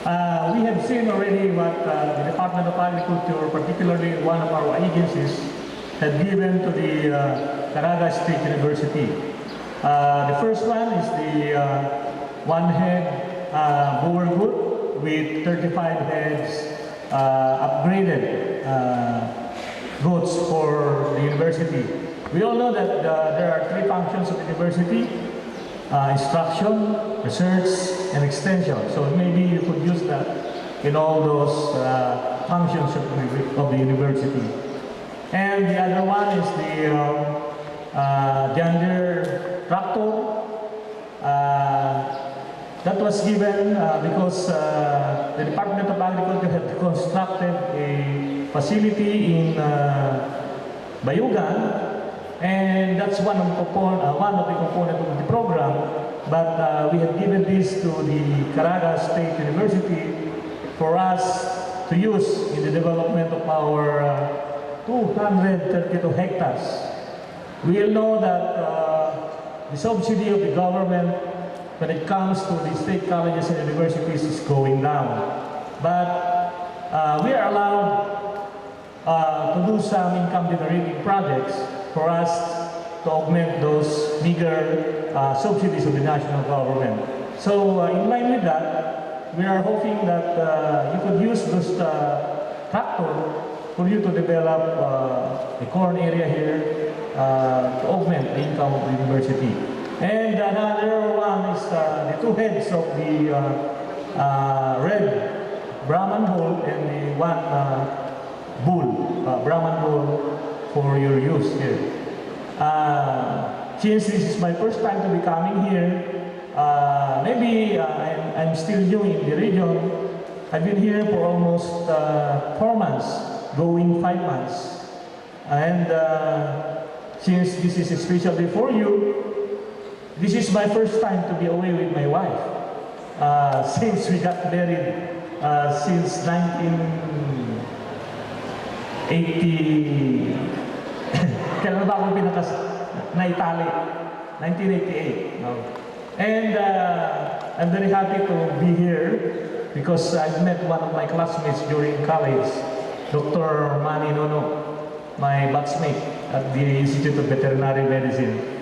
We have seen already what the Department of Agriculture, particularly one of our agencies, had given to the Caraga State University. The first one is the one-head boer good with 35 heads upgraded goats for the university. We all know that there are three functions of the university: instruction, research, and extension. So maybe you could use that in all those functions of the university. And the other one is the John Deere tractor. That was given because the Department of Agriculture had constructed a facility in Bayugan, and that's one of the components of the program. But we have given this to the Caraga State University for us to use in the development of our 232 hectares. We all know that the subsidy of the government when it comes to the state colleges and universities is going down. But we are allowed to do some income-generating projects for us to augment those meager subsidies of the national government. So in line with that, we are hoping that you could use those tractor for you to develop a corn area here to augment the income of the university. And another one is the two heads of the red Brahman bull and the one bull, Brahman bull for your use here. Since this is my first time to be coming here, maybe I'm still new in the region. I've been here for almost 4 months, going 5 months. And since this is especially for you, this is my first time to be away with my wife. Since we got married since 1980, kailan ba ako na-Italy? 1988. No? And I'm very happy to be here because I met one of my classmates during college, Dr. Manny Nono, my batchmate at the Institute of Veterinary Medicine.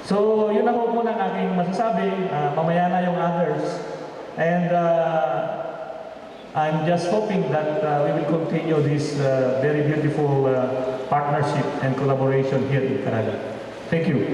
So, yun na po muna ang aking masasabi. Mamaya na yung others. And I'm just hoping that we will continue this very beautiful partnership and collaboration here in Canada. Thank you.